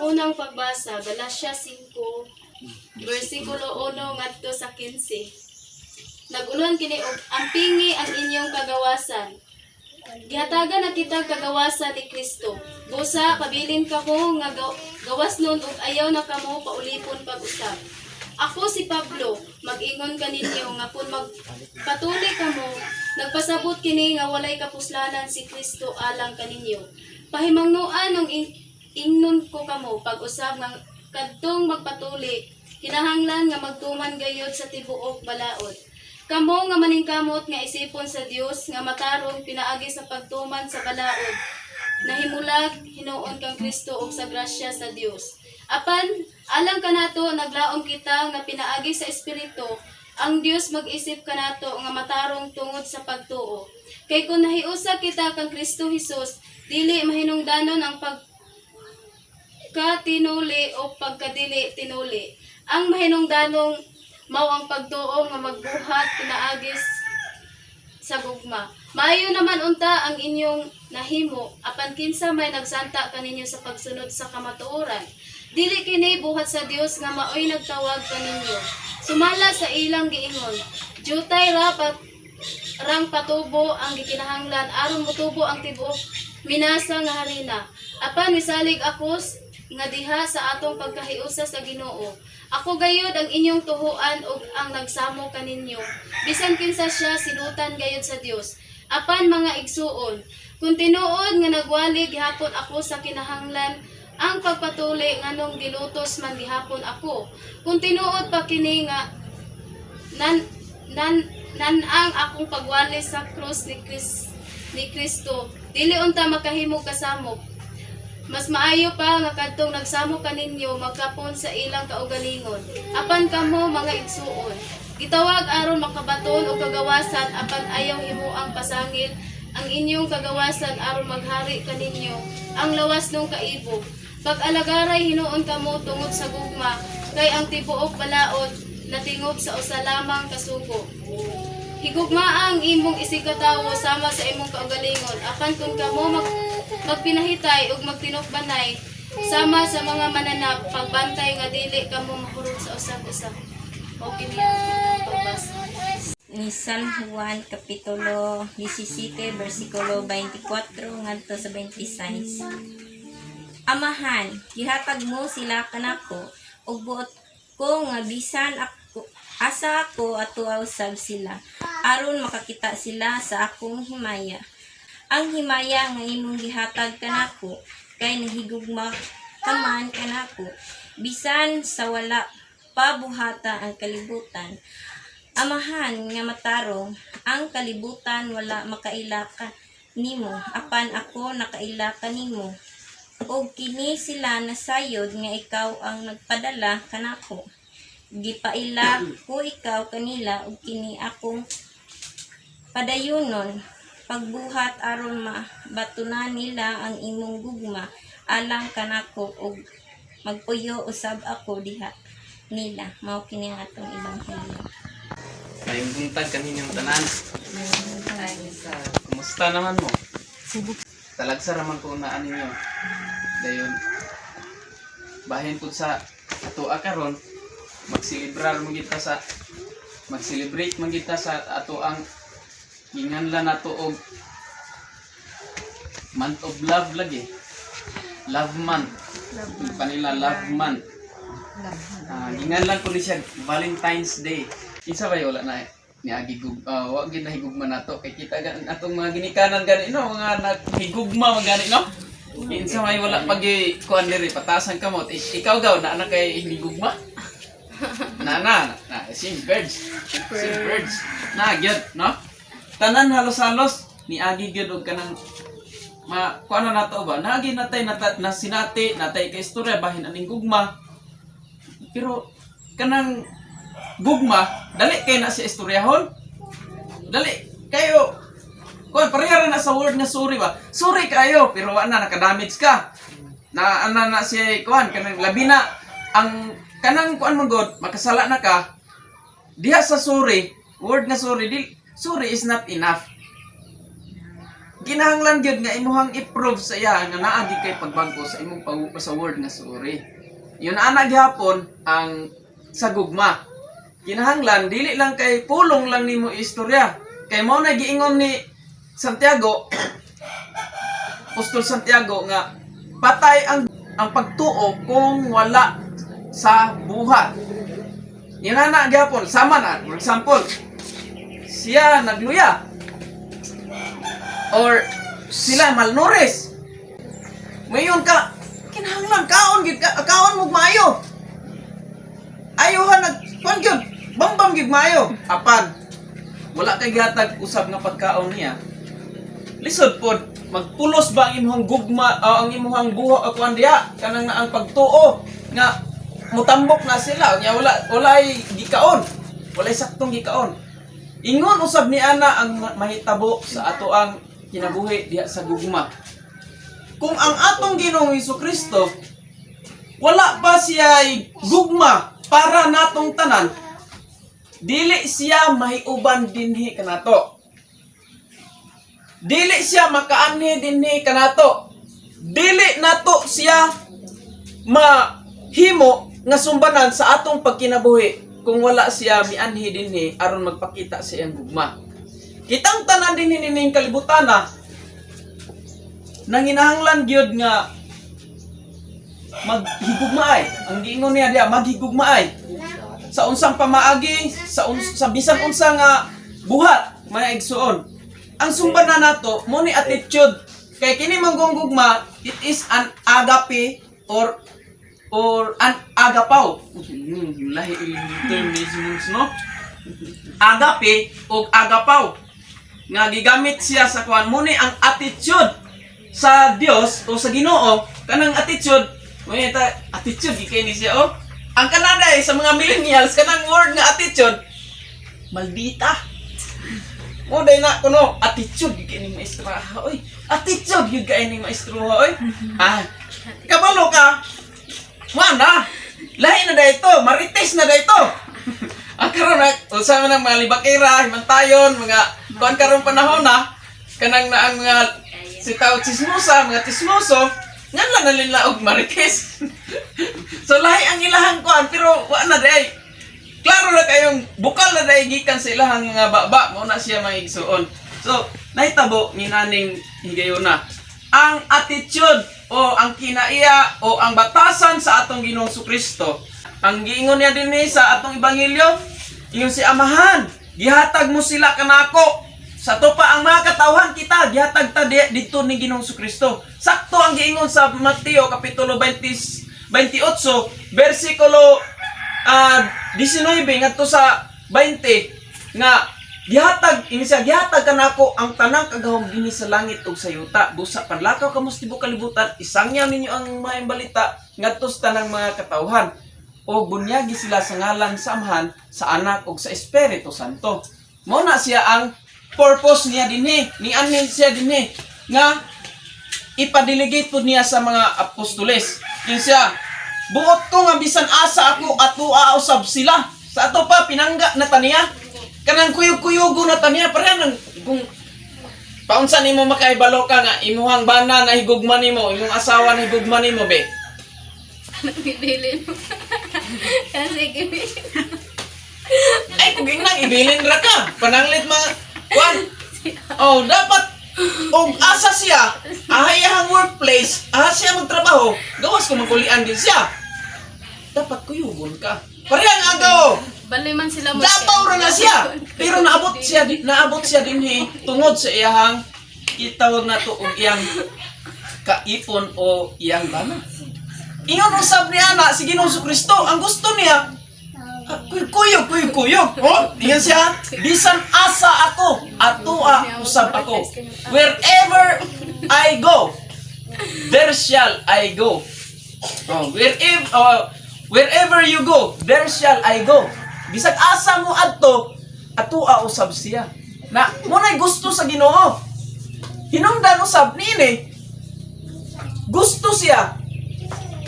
unang pagbasa, Galatia 5, versikulo 1 ngadto sa 15. Nagulon kini og ampingi ang inyong kagawasan. Gihatagan na kitag kagawasan ni Kristo. Busa pabilin ka ko nga gawas nun ug ayaw na kamo paulipon pag-usab. Ako si Pablo, mag-ingon kaninyo nga kung magpatuloy kamo, nagpasabot kini nga walay kapuslanan si Kristo alang kaninyo. Pahimangnuan ng ingnon ko kamo pag-usab nga kadtong magpatuli, kinahanglan nga magtuman gayud sa tibuok balaod. Kamo nga maningkamot nga isipon sa Dios nga matarong pinaagi sa pagtuman sa balaod. Nahimulag hinuon kang Kristo ug sa grasya sa Dios. Apan alang kanato naglaom kita nga pinaagi sa espiritu, ang Dios mag-isip kanato nga matarong tungod sa pagtuo. Kay kung nahiusa kita kang Kristo Hesus, dili mahinungdanon ang pagkatinuli o pagkadili tinuli. Ang mahinungdanong mao ang pagtuo nga magbuhat pinaagis sa gugma. Maayo naman unta ang inyong nahimo, apan kinsa may nagsanta kaninyo sa pagsunod sa kamatuoran. Dili kini buhat sa Dios nga maoy nagtawag kaninyo. Sumala sa ilang giingon, jutay rang patubo ang gikinahanglan aron motubo ang tibuok minasa nga harina. Apan misalig ako nga diha sa atong pagkahiusa sa Ginoo. Ako gayud ang inyong tuhuan ug ang nagsamo kaninyo. Bisan kinsa siya sinutan gayud sa Dios. Apan mga igsuon, kung tinuod nga nagwali gihapon ako sa kinahanglan ang pagpatuli nganong dilutos man gihapon ako. Kung tinuod pa kini nga ang akong pagwali sa krus ni Kristo, dili unta makahimo kasamok. Mas maayo pa nga kadtong nagsamo kaninyo magkapon sa ilang kaugalingon. Apan kamo mga igsuon, gitawag aron makabaton o kagawasan apan ayaw himuang pasangil ang inyong kagawasan aron maghari kaninyo ang lawas ng kaibog. Pag-alagaray hinuon kamo tungod sa gugma, kay ang tibuok balaod natingob sa usa lamang kasugo. Higugma ang imong isigkatawo sama sa imong kaugalingon, apan kung kamo magpinahitay ug magtinukbanay sama sa mga mananap, pagbantay nga dili kamo mahurot sa usab-usab. Okay niya pagbasa. Ni San Juan Kapitulo 17, versikulo 24 ngadto sa 26. Amahan, gihatag mo sila kanako, ug buot ko nga bisan ako, asa ako atuaw sab sila, aron makakita sila sa akong himaya. Ang himaya nga imong gihatag kanako, kay nahigugma taman kanako, bisan sa wala pabuhata ang kalibutan. Amahan nga matarong, ang kalibutan wala makailaka nimo, apan ako nakailaka nimo. Og kini sila nasayod nga ikaw ang nagpadala kanako. Gipaila ko ikaw kanila og kini akong padayunon, pagbuhat aron mabatunan nila ang imong gugma alang kanako og magpuyo usab ako diha nila. Mao kini ang atong ebanghelyo. Tayong buntag kaninyong tanan. Kumusta naman mo? Talagsa raman ko naan ninyo. Dayon bahin pud sa ato karon magselebrate man kita sa ato ang ginganlan nato og month of love lagi. Love month. Kanila love month. Ginganlan ko ni siya Valentine's Day. Kinsa ba wala na niagi wa gid nahigugma nato kay kita atong mga ginikanan gani no, mga naghigugma magani no. Kinsa may wala pag kuan diri patasan kamot ikaw gaw na kay higugma. Na sing birds na gyud no. Tanan halos-halos niagi gyud og kanang kuano nato ba nagi natay na sinati natay kay istorya bahin aning gugma. Pero kanang gugma, dali kay na si istoryahon. Dali kayo. Kuan pareha na sa word nga sorry ba? Sorry kayo pero wa na nakadamage ka. Na ana na si kuan kanang labi na ang kanang kuan man god makasala na ka. Diha sa sorry, word nga sorry, sorry is not enough. Kinahanglan gyud nga imuhang i-prove sa iya nga naa gyud kay pagbago sa imong sa word nga suri. Yun ana gyapon ang sa gugma. Kinahanglan dili lang kay pulong lang nimo istorya. Kay mao na giingon ni Santiago, Apostol Santiago nga patay ang pagtuo kung wala sa buhat. Yun ana gyapon sama na. For example, siya nagluya or sila malnourished. Mayon ka kinahanglan kaon mo maayo. Ayuhan nagkuan gyud, bambam gyud maayo. Apan wala kay gihatag usab nga pagkaon niya. Lisod pod magpulos ba ang imong gugma ang imong buho kuan diha kanang ang pagtuo nga mutambok na sila nya walay gikaon. Walay saktong gikaon. Ingon usab ni ana ang mahitabo sa ato ang kinabuhi diha sa gugma. Kung ang atong Ginoong Hesukristo wala pa siya gugma para natong tanan, dili siya mahiuban dinhi kanato. Dili siya makaanhi dinhi kanato. Dili nato siya mahimo nga sumbanan sa atong pagkinabuhi kung wala siya mianhi dinhi aron magpakita sa iyang gugma. Kitang tanan dinhi ning kalibutana nanginahanglan gyud nga maghigugmaay. Ang giingon niya diha maghigugmaay. Sa unsang pamaagi, sa bisan unsa nga buhat may igsuon. Ang sumbanan nato mo ni attitude kay kini manggong gugma, it is an agape or an agapaw. Lahi term no? Agape o agapaw. Nga gigamit siya sa kuan mo ni ang attitude sa Dios o sa Ginoo kanang attitude mo ni attitude gikay ni siya oh. Ang kanaday sa mga millennials kanang word nga attitude maldita. Mo day na kuno attitude gikay ni maestro oy. Attitude gyud kay ni maestro oy. Kabalo ka. Mana? Lahi na dayto, marites na dayto. Ang karon na usa man ang mga libakira, himantayon, mga kuan karon panahon na kanang na ang mga sitaw chismosa, mga chismoso, ngan lang nalila og marites. So lahi ang ilahang kuan pero wa na day. Klaro na kayong bukal na day gikan sa ilahang nga baba mo na siya mahigsuon. So nahitabo ni naning higayuna. Ang attitude o ang kinaiya o ang batasan sa atong Ginoong Kristo. Ang giingon niya dinhi sa atong ebanghelyo, ingon si Amahan, gihatag mo sila kanako. Sa to pa ang mga katawhan kita, gihatag ta dito ni Ginoong Kristo. Sakto ang giingon sa Mateo kapitulo 28, bersikulo 19 ngadto sa 20 nga gihatag kanako ang tanang kagahom dinhi sa langit ug sa yuta. Busa panlakaw kamo sa tibuok kalibutan, isangyaw ninyo ang maayong balita ngadto sa tanang mga katawhan. O bunyagi sila sa ngalan sa Amahan, sa Anak ug sa Espiritu Santo. Mao na siya ang purpose niya dinhi, ni anin siya dinhi nga ipadelegate pud niya sa mga apostoles. Yun siya, buot ko nga bisan asa ako atua usab sila. Sa ato pa pinangga na taniya. Kanang kuyog-kuyugo na taniya para nang kung paunsa nimo makaibalo ka nga imuhang bana na higugma nimo, imong asawa na higugma nimo be. Nagbibilin mo. Kasi gibilin. Ay, kung nang ibilin ra ka. Pananglit mga kwan. Oh, dapat og asa siya, ahayahang workplace, siya magtrabaho, gawas ko magkulian din siya. Dapat kuyugon ka. Parehang agaw. Bali man sila mo. Dapaw ra na siya. Pero naabot siya dinhi tungod sa iyang itawag nato og iyang kaipon o iyang bana. Ingon usab ni ana si Ginoong Kristo, ang gusto niya kuyog. Oh, diyan siya, bisan asa ako, atua usab ako. Wherever I go, there shall I go. Oh, wherever you go, there shall I go. Bisag asa mo adto, atua usab siya. Na mo nay gusto sa Ginoo. Hinungdan usab niini. Gusto siya.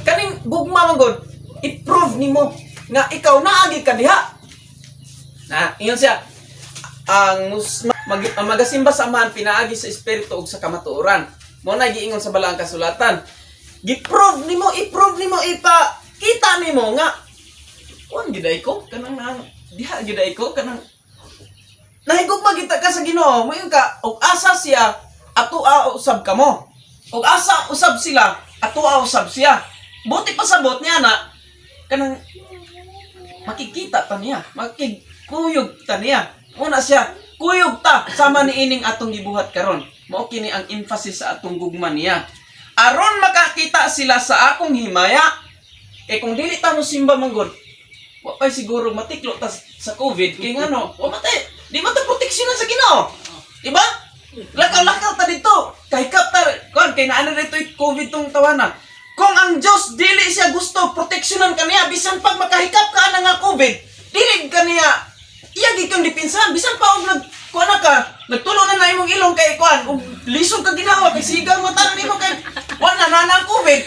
Kaning gugma manggod, i-prove nimo nga ikaw naagi ka diha. Na, ingon siya. ang magasimba sa amahan pinaagi sa espiritu ug sa kamatuoran. Mo na giingon sa balaang kasulatan. I-prove nimo kita nimo nga kuan giday ko kanang diha giday ko kanang nahigugma kita ka sa Ginoo mo ka og asa siya atua usab kamo. Og asa usab sila atua usab siya. Buti pasabot niya na kanang makikita ta niya, makikuyog ta niya. Una siya, kuyog ta sama ni ining atong gibuhat karon. Mao kini ang emphasis sa atong gugma niya. Aron makakita sila sa akong himaya. Kung dili ta mo simba manggod, wa pay siguro matiklo ta sa COVID kay ngano, wa matay. Di ba ta proteksyonan sa Ginoo? Di ba? Lakaw-lakaw ta dito. Kay kapta kon kay naano dito COVID tong tawana. Kung ang Diyos dili siya gusto proteksyonan kaniya bisan pag makahikap ka na nga COVID, dili kaniya iya gikang dipinsan bisan pa og kuana ka nagtulo na imong ilong kay kuan og lisod ka ginawa kay sigang mata nimo kay wala na nang COVID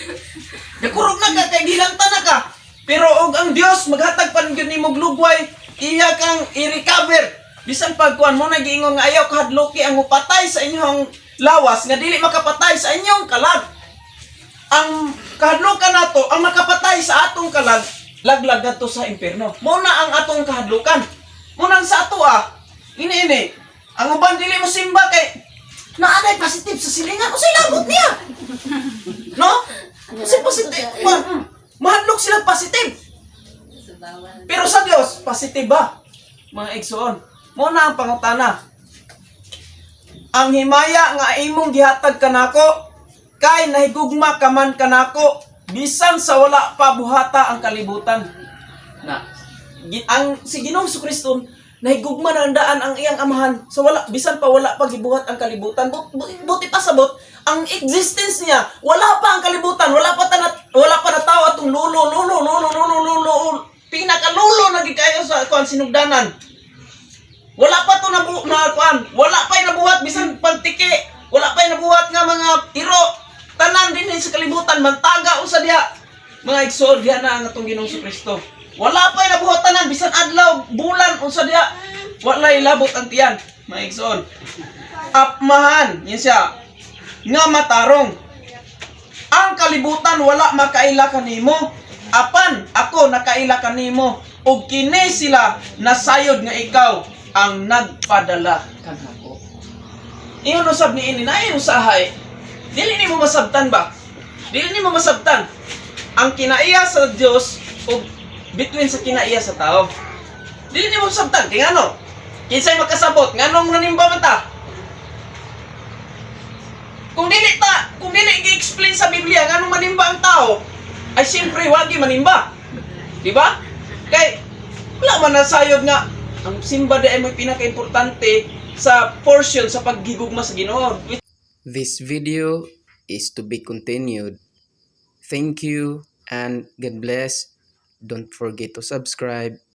nakurog na ka kay gilangta na ka pero og ang Dios maghatag pa gyud nimo glugway iya kang i-recover bisan pag kuan mo nagiingon nga ayaw kahadloki ang mupatay sa inyong lawas nga dili makapatay sa inyong kalag ang kahadlukan nato ang makapatay sa atong kalag laglag nato sa impierno mo na ang atong kahadlukan. Munang sa ato ini. Ang uban dili mo simba kay naanay positive sa silingan o sila labot niya. No? Kasi positive. Mahadlok sila positive. Pero sa Dios, positive ba? Mga igsoon. Muna ang pangutana. Ang himaya nga imong gihatag kanako kay nahigugma ka man kanako bisan sa wala pa buhata ang kalibutan. Na ang si Ginoong Kristo nahigugma na andaan ang iyang amahan so wala bisan pa wala pa gibuhat ang kalibutan buti pasabot ang existence niya wala pa ang kalibutan wala pa nataw atong lulo pinakalulo na gikayo sa kuan sinugdanan wala pa to na kuan wala pa nabuhat bisan pantiki wala pa nabuhat nga mga iro tanan din sa kalibutan mantaga usa diha mga igsoon diha na ang atong Ginoong Kristo. Wala pa nabuhatanan bisan adlaw, bulan unsa diha. Wala ilabot ang tiyan, mga igsoon. Apmahan, yan siya. Nga matarong. Ang kalibutan wala makaila kanimo. Apan ako nakaila kanimo ug kini sila nasayod nga ikaw ang nagpadala kanako. Ingon usab ni ini na usahay. Dili nimo masabtan ba? Dili nimo masabtan. Ang kinaiya sa Dios ug between sa kinaiya sa tao. Dili nimo sabtan kay ngano? Kinsay makasabot nganong nanimba man ta? Kung dili gi-explain sa Biblia nganong manimba ang tao, ay siyempre wagi manimba. Di ba? Kay wala man nasayod nga ang simba di ay may pinaka-importante sa portion sa paghigugma sa Ginoo. This video is to be continued. Thank you and God bless. Don't forget to subscribe.